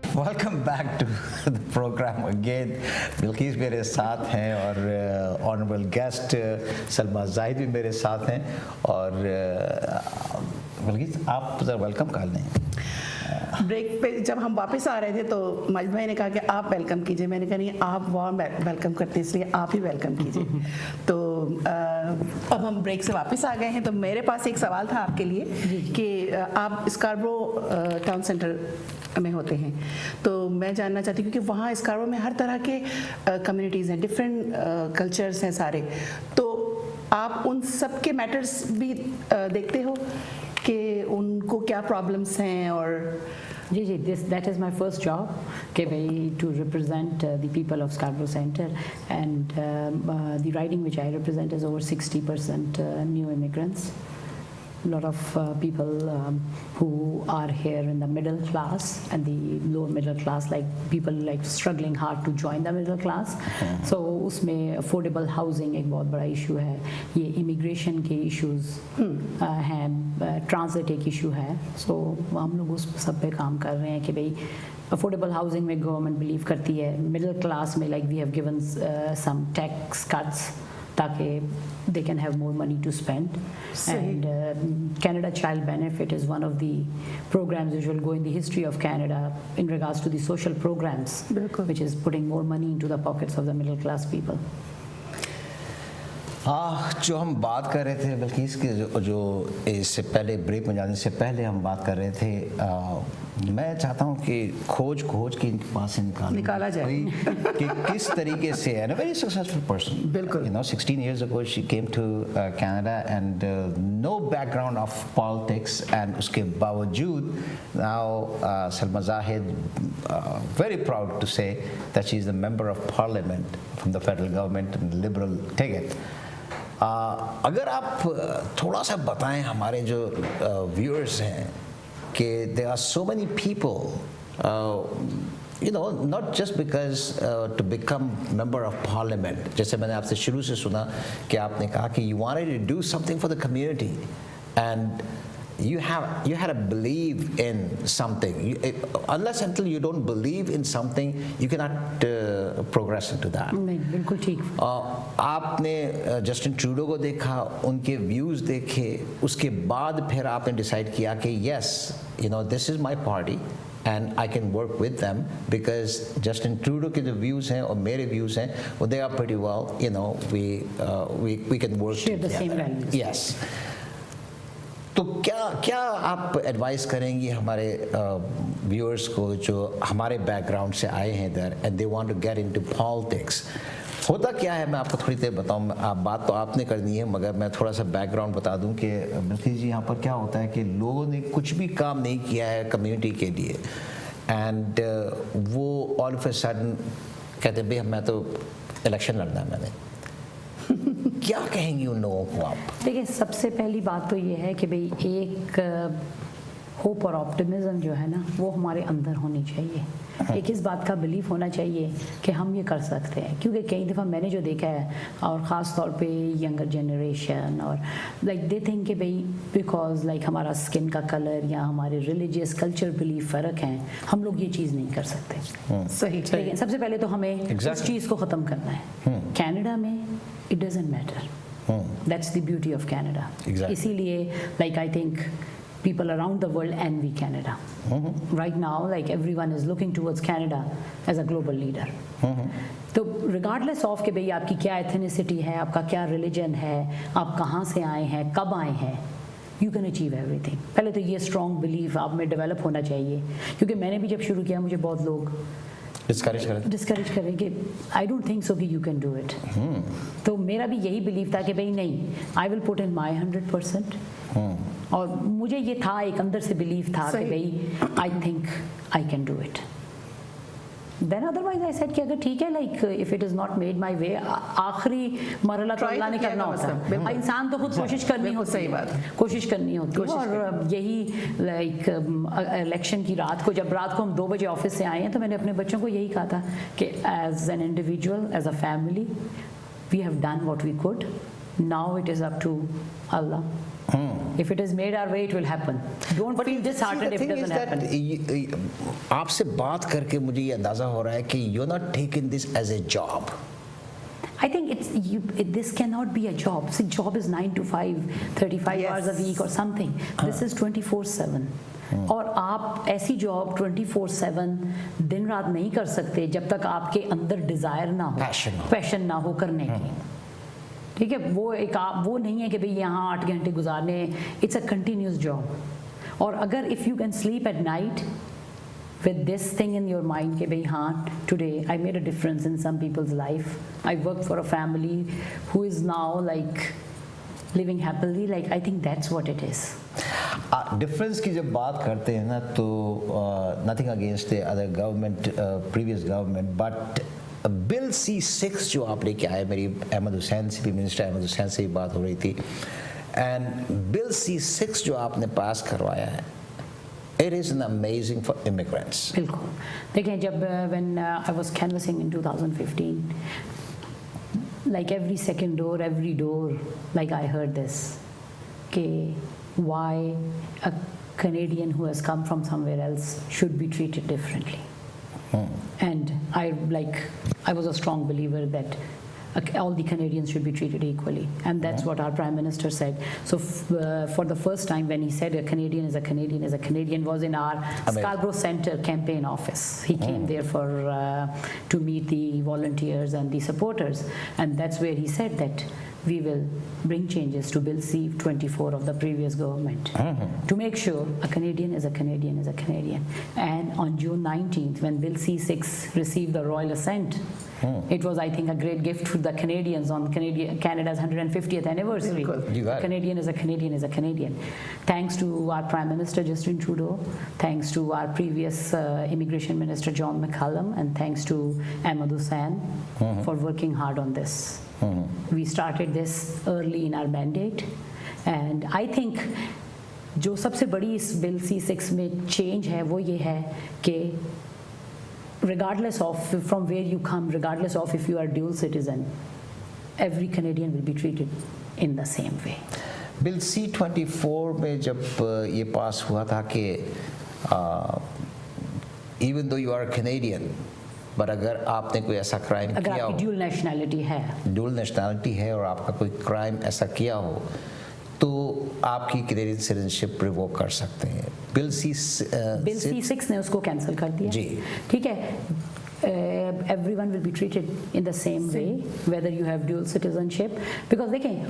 Welcome back to the program again. Bilquis मेरे साथ हैं और ऑनरेबल गेस्ट सलमा जाहिद भी मेरे साथ हैं। और बिल्किस आप ज़रा वेलकम कर लें। ब्रेक पे जब हम वापस आ रहे थे तो माजिद भाई ने कहा कि आप वेलकम कीजिए। मैंने कहा नहीं, आप वार्म वेलकम करते हैं इसलिए आप ही वेलकम कीजिए। तो अब हम ब्रेक से वापस आ गए हैं। तो मेरे पास एक सवाल था आपके लिए कि आप स्कार्बरो टाउन सेंटर में होते हैं, तो मैं जानना चाहती हूँ क्योंकि वहाँ स्कार्बरो में हर तरह के कम्युनिटीज़ हैं, डिफरेंट कल्चर्स हैं सारे, तो आप उन सब के मैटर्स भी देखते हो कि उनको क्या प्रॉब्लम्स हैं? और जी that is my first job कि भाई to represent the people of Scarborough Centre and the riding which I represent is over 60% new immigrants. A lot of people who are here in the middle class and the lower middle class, like people like struggling hard to join the middle class. So उसमें affordable housing एक बहुत बड़ा issue है, ये immigration के issues हैं, transit एक issue है. So हम लोग उस सब पे काम कर रहे हैं कि भाई affordable housing में government believe करती है, middle class में like we have given some tax cuts ताकि they can have more money to spend. And Canada Child Benefit is one of the programs which will go in the history of Canada in regards to the social programs, which is putting more money into the pockets of the middle class people. जो हम बात कर रहे थे बल्कि इसके जो इससे पहले ब्रेक में जाने से पहले हम बात कर रहे थे, मैं चाहता हूँ कि खोज के इनके पास से निकाला जाए कि किस तरीके से है ना वेरी सक्सेसफुल पर्सन. बिल्कुल. 16 years ago she came to Canada and no background of politics, and उसके बावजूद now Salma Zahid very proud to say that she is a member of parliament from the federal government and liberal ticket. अगर आप थोड़ा सा बताएं हमारे जो viewers हैं कि there are so many people not just because to become member of parliament, जैसे मैंने आपसे शुरू से सुना कि आपने कहा कि you wanted to do something for the community and you had to believe in something. Unless until you don't believe in something, you cannot progress into that. नहीं, बिल्कुल ठीक. आपने जस्टिन ट्रूडो को देखा, उनके व्यूज़ देखे, उसके बाद फिर आपने डिसाइड किया कि yes, this is my party and I can work with them because Justin Trudeau के जो views हैं और मेरे views हैं वो they are pretty well, we can work share the same values. Yes. तो क्या आप एडवाइस करेंगी हमारे व्यूअर्स को जो हमारे बैकग्राउंड से आए हैं इधर and they want to get into politics? होता क्या है, मैं आपको थोड़ी देर बताऊं. आप बात तो आपने करनी है मगर मैं थोड़ा सा बैकग्राउंड बता दूं कि बिल्कुल जी यहाँ पर क्या होता है कि लोगों ने कुछ भी काम नहीं किया है कम्युनिटी के लिए एंड वो ऑल ऑफ ए सडन कहते हैं भाई मैं तो इलेक्शन लड़ना है मैंने. क्या कहेंगी उन लोगों को आप? देखिए, सबसे पहली बात तो ये है कि भाई एक होप और ऑप्टिमिज्म जो है ना वो हमारे अंदर होनी चाहिए. एक इस बात का बिलीफ होना चाहिए कि हम ये कर सकते हैं, क्योंकि कई दफ़ा मैंने जो देखा है और ख़ास तौर पे यंगर जनरेशन और लाइक दे थिंक कि भाई बिकॉज लाइक हमारा स्किन का कलर या हमारे रिलीजियस कल्चर बिलीफ फ़र्क हैं, हम लोग ये चीज़ नहीं कर सकते. सही. लेकिन सबसे पहले तो हमें इस चीज़ को ख़त्म करना है. कनाडा में it doesn't matter. That's the beauty of Canada. Exactly. इसीलिए like I think people around the world envy Canada. Right now like everyone is looking towards Canada as a global leader. तो regardless of कि भाई आपकी क्या ethnicity है, आपका क्या religion है, आप कहाँ से आए हैं, कब आए हैं, you can achieve everything. पहले तो ये strong belief आप में develop होना चाहिए, क्योंकि मैंने भी जब शुरू किया मुझे बहुत लोग डिस्करेज करें कि आई डोंट थिंक सो कि यू कैन डू इट. तो मेरा भी यही बिलीव था कि भाई नहीं, आई विल पुट इन माई 100%. और मुझे ये था, एक अंदर से बिलीव था कि भाई I think I can do it. Then otherwise I said कि अगर ठीक है like if it is not made my way, आखिरी मरहला तो अल्लाह ने करना होता है. इंसान तो खुद कोशिश करनी होती है. सही बात, कोशिश करनी होती है. और यही लाइक इलेक्शन की रात को, जब रात को हम 2 बजे ऑफिस से आए हैं, तो मैंने अपने बच्चों को यही कहा था कि as an individual, as a family, we have done what we could. Now it is up to Allah If it is made our way, it will happen. Don't feel disheartened if it doesn't happen. आपसे बात करके मुझे ये अंदाजा हो रहा है कि you're not taking this as a job. I think this cannot be a job. See, job is 9 to 5, 35 hours a week or something. This is 24/7. और आप ऐसी जॉब 24/7 दिन रात नहीं कर सकते जब तक आपके अंदर डिजायर ना हो, पैशन ना हो करने की. ठीक है, वो नहीं है कि भाई यहाँ 8 घंटे गुजारने. It's a continuous job. और अगर if you can sleep at night with this thing in your mind कि भाई हाँ, today I made a difference in some people's life. I worked for a family who is now like living happily. Like I think that's what it is. Difference की जब बात करते हैं ना तो nothing against the other government, previous government, but bill C6 जो आप लेके आए, मेरी अहमद हुसैन से भी, मिनिस्टर अहमद हुसैन से भी बात हो रही थी, एंड बिल C6 जो आपने पास करवाया है, it is an amazing for immigrants. बिल्कुल. देखिए जब when I was canvassing in 2015, like every second door, every door, like I heard this, okay, why a Canadian who has come from somewhere else should be treated differently. And I was a strong believer that all the Canadians should be treated equally, and that's what our Prime Minister said. So for the first time when he said a Canadian is a Canadian is a Canadian was in our Scarborough Centre campaign office. He came there to meet the volunteers and the supporters, and that's where he said that we will bring changes to Bill C-24 of the previous government to make sure a Canadian is a Canadian is a Canadian. And on June 19th, when Bill C-6 received the royal assent, it was, I think, a great gift to the Canadians on Canada's 150th anniversary. A Canadian is a Canadian is a Canadian. Thanks to our Prime Minister Justin Trudeau, thanks to our previous Immigration Minister John McCallum, and thanks to Ahmed Hussain for working hard on this. We started this early in our mandate, and I think जो सबसे बड़ी इस bill C6 में change है वो ये है कि regardless of from where you come, regardless of if you are dual citizen, every Canadian will be treated in the same way. Bill C-24 में जब ये पास हुआ था कि even though you are a Canadian, but अगर आपने कोई ऐसा क्राइम किया हो, अगर आपकी ड्यूल नेशनैलिटी है और आपका कोई क्राइम ऐसा किया हो तो आपकी कैनेडियन सिटीजनशिप रिवोक कर सकते हैं. बिल C-6 ने उसको कैंसिल कर दिया. जी, ठीक है. Everyone will be treated in the same way, whether you have dual citizenship, because देखें,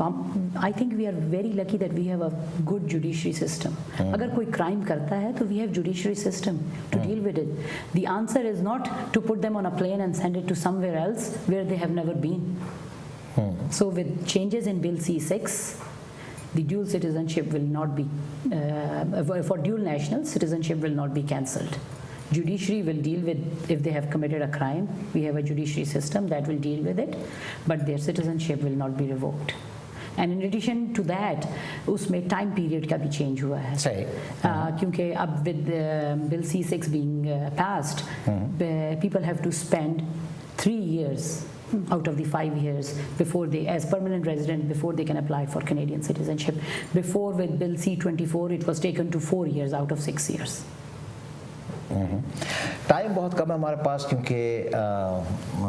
I think we are very lucky that we have a good judiciary system. अगर कोई crime करता है तो we have judiciary system to deal with it. The answer is not to put them on a plane and send it to somewhere else where they have never been. So with changes in Bill C-6, the dual citizenship will not be, for dual national citizenship will not be cancelled. Judiciary will deal with if they have committed a crime. We have a judiciary system that will deal with it, but their citizenship will not be revoked. And in addition to that, उसमें time period का भी change हुआ है. सही. क्योंकि अब with Bill C-6 being passed, people have to spend 3 years out of the 5 years before they, as permanent resident, before they can apply for Canadian citizenship. Before with Bill C-24, it was taken to 4 years out of 6 years. Time बहुत कम है हमारे पास क्योंकि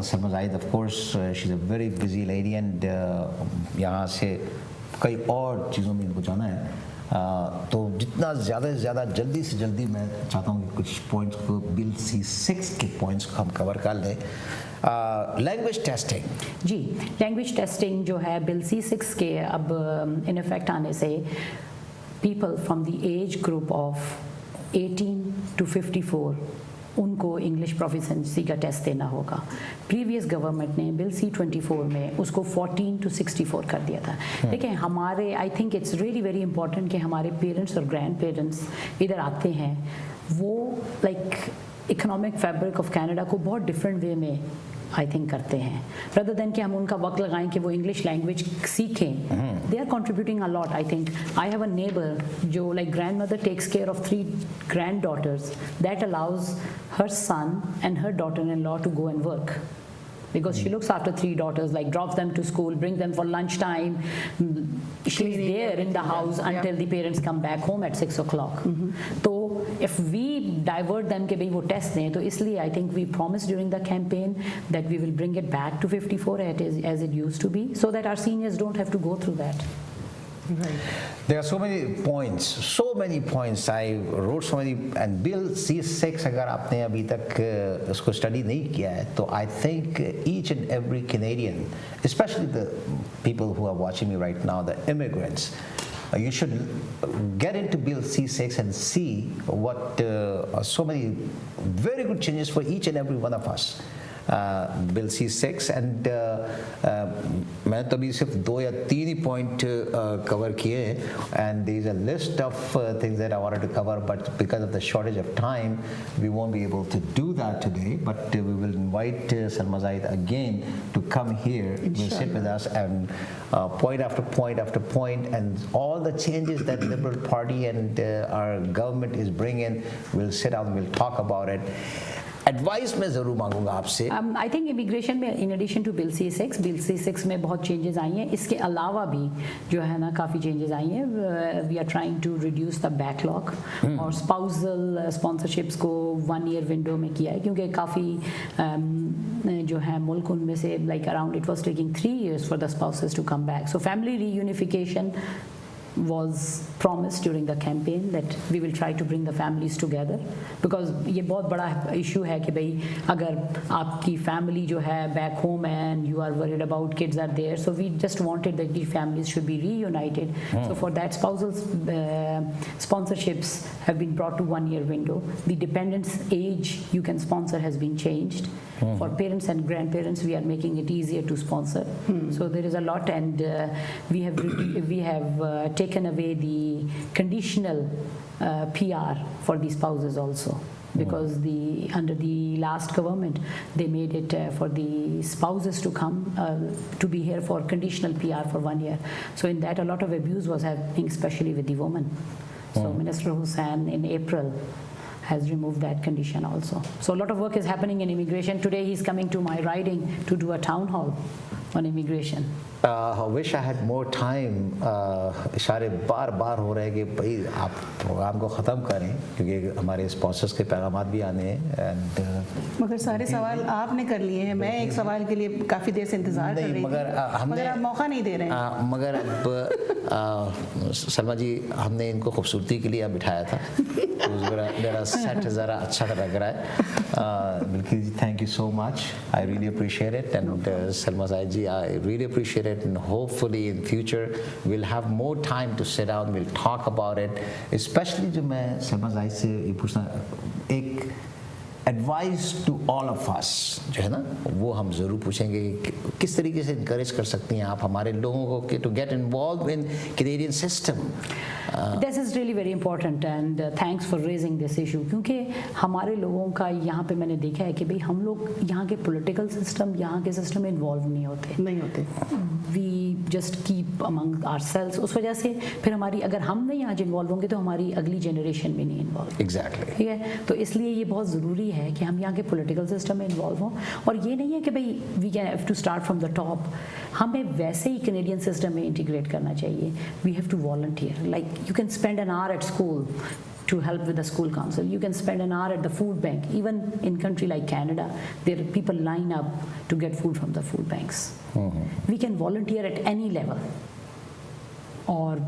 Salma Zahid of course she is a very busy lady and यहाँ से कई और चीज़ों में इनको जाना है. तो जितना ज़्यादा से ज़्यादा जल्दी से जल्दी मैं चाहता हूँ कि कुछ पॉइंट्स को बिल C-6 के पॉइंट्स को हम कवर कर लें. Language testing. जी, लैंग्वेज टेस्टिंग जो है बिल C-6 के अब इन इफेक्ट आने से people from the age group of 18 to 54 उनको इंग्लिश प्रोफिशेंसी का टेस्ट देना होगा. प्रीवियस गवर्नमेंट ने बिल C-24 में उसको 14 to 64 कर दिया था. देखिए हमारे, I think it's really very important कि हमारे पेरेंट्स और ग्रैंड पेरेंट्स इधर आते हैं, वो like economic fabric of Canada को बहुत डिफरेंट वे में आई थिंक करते हैं, rather than कि हम उनका वक्त लगाएं कि वो इंग्लिश लैंग्वेज सीखें. They are contributing a lot. I think I have a neighbour जो like grandmother takes care of 3 granddaughters, that allows her son and her daughter in law to go and work. because she looks after 3 daughters, like drops them to school, brings them for lunchtime. She's there in the house until the parents come back home at 6 o'clock. So if we divert them कि भाई वो test दें, तो इसलिए I think we promised during the campaign that we will bring it back to 54 as it used to be, so that our seniors don't have to go through that. Right. There are so many points. I wrote so many, and Bill C6 अगर आपने अभी तक उसको study नहीं किया है, तो I think each and every Canadian, especially the people who are watching me right now, the immigrants, you should get into Bill C6 and see what so many very good changes for each and every one of us. Bill C6 and मैं तभी सिर्फ 2 या 3 ही point cover किए हैं, and there is a list of things that I wanted to cover, but because of the shortage of time we won't be able to do that today, but we will invite Salma ZAHID again to come here, will sit with us and point after point after point, and all the changes that Liberal Party and our government is bringing, we'll sit down, we'll talk about it. Advice मैं ज़रूर मांगूंगा आपसे. I think immigration में in addition to bill C6 में बहुत changes आई हैं. इसके अलावा भी जो है ना काफ़ी चेंजेस आई हैं. We are trying to reduce the backlog, और स्पाउसल स्पॉन्सरशिप्स को 1 ईयर विंडो में किया है, क्योंकि काफ़ी जो है मुल्क उनमें से like around it was taking 3 years for the spouses to come back. So family reunification was promised during the campaign, that we will try to bring the families together, because ये बहुत बड़ा issue है कि भाई अगर आपकी family जो है back home and you are worried about kids are there, so we just wanted that the families should be reunited. So for that, spousal sponsorships have been brought to 1 year window. The dependents age you can sponsor has been changed. For parents and grandparents, we are making it easier to sponsor. So there is a lot, and we have taken away the conditional PR for the spouses also, because under the last government they made it for the spouses to come to be here for conditional PR for 1 year. So in that a lot of abuse was happening, especially with the women. So Minister Hussain in April has removed that condition also. So a lot of work is happening in immigration. Today he's coming to my riding to do a town hall on immigration. I wish I had more time. इशारे बार हो रहे हैं कि भाई आप programme को ख़त्म करें, क्योंकि हमारे स्पॉन्सर्स के पैगामात भी आने हैं. एंड मगर सारे सवाल आपने कर लिए हैं. मैं एक सवाल के लिए काफ़ी देर से इंतज़ार कर रही थी, मगर आप मौका नहीं दे रहे हैं. मगर अब सलमा जी, हमने इनको खूबसूरती के लिए बिठाया था, तो मेरा सेट ज़रा अच्छा लग रहा है. बिल्कुल जी, thank you so much. I really appreciate it, and Salma Zahid ji, I really appreciate it, and hopefully in future we'll have more time to sit down, we'll talk about it. Especially जो मैं सलमा ज़ाहिद से ये पूछना, एक advice to all of us जो है ना, वो हम ज़रूर पूछेंगे कि किस तरीके से इनकरेज कर सकती हैं आप हमारे लोगों को कि to get involve in Canadian system. This is really very important, and thanks for raising this issue, क्योंकि हमारे लोगों का यहाँ पे मैंने देखा है कि भाई हम लोग यहाँ के पॉलिटिकल सिस्टम, यहाँ के सिस्टम में इन्वॉल्व नहीं होते. We just keep among ourselves. उस वजह से फिर हमारी, अगर हम नहीं आज इन्वॉल्व होंगे तो हमारी अगली जनरेशन भी नहीं इन्वॉल्व. एग्जैक्टली. ठीक है, तो इसलिए ये बहुत ज़रूरी है कि हम यहाँ के पॉलिटिकल सिस्टम में इन्वॉल्व हों. और ये नहीं है कि भाई we can have to start from the top. हमें वैसे ही कैनेडियन सिस्टम में इंटीग्रेट करना चाहिए. We have to volunteer. Like you can spend an hour at school to help with the school council. You can spend an hour at the food bank. Even in country like Canada, there are people line up to get food from the food banks. We can volunteer at any level. और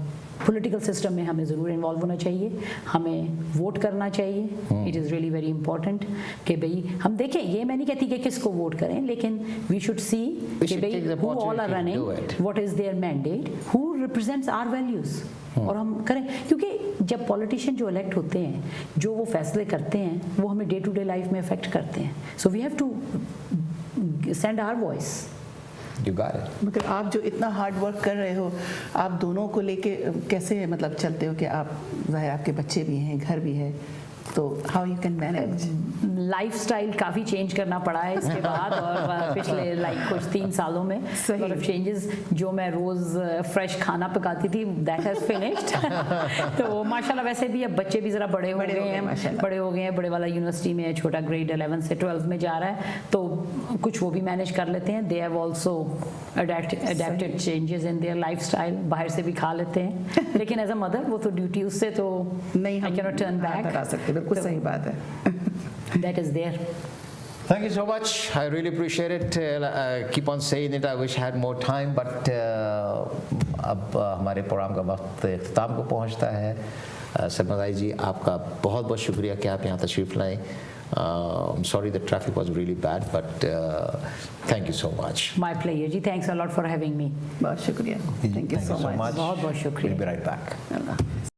political system में हमें ज़रूर involve होना चाहिए, हमें vote करना चाहिए. It is really very important कि भाई हम देखें, ये मैं नहीं कहती कि किसको वोट करें, लेकिन वी शुड सी कि भाई who all are running, what is their mandate, who represents our values, और हम करें. क्योंकि जब पॉलिटिशियन जो इलेक्ट होते हैं, जो वो फैसले करते हैं, वो हमें डे टू डे लाइफ में अफेक्ट करते हैं. So we have to send our voice. You got it. मगर आप जो इतना हार्ड वर्क कर रहे हो, आप दोनों को लेके कैसे मतलब चलते हो कि आप ज़ाहिर आपके बच्चे भी हैं, घर भी है, तो how you can manage? Lifestyle काफ़ी चेंज करना पड़ा है इसके बाद, और पिछले कुछ 3 सालों में सही। lot of changes। जो मैं रोज़ फ्रेश खाना पकाती थी दैट हैज़ फिनिश्ड। तो माशाल्लाह वैसे भी अब बच्चे भी ज़रा बड़े हो गए हैं, बड़े वाला यूनिवर्सिटी में है, छोटा ग्रेड 11 से 12 में जा रहा है, तो कुछ वो भी मैनेज कर लेते हैं। They have also adapted changes in their lifestyle, बाहर से भी खा लेते हैं, लेकिन एज अ मदर वो तो ड्यूटी उससे तो नहीं, I can not turn back हटा सकते, बिल्कुल सही बात है। That is there. Thank you so much. I really appreciate it. Keep on saying it. I wish I had more time, but अब हमारे प्रोग्राम का वक्त इख्तिताम को पहुंचता है। सलमा जी, आपका बहुत बहुत शुक्रिया कि आप यहाँ तशरीफ़ लाएँ। I'm sorry the traffic was really bad, but thank you so much. My pleasure ji, thanks a lot for having me। बहुत शुक्रिया, थैंक यू सो मच। बहुत शुक्रिया। We'll be right back. Allah.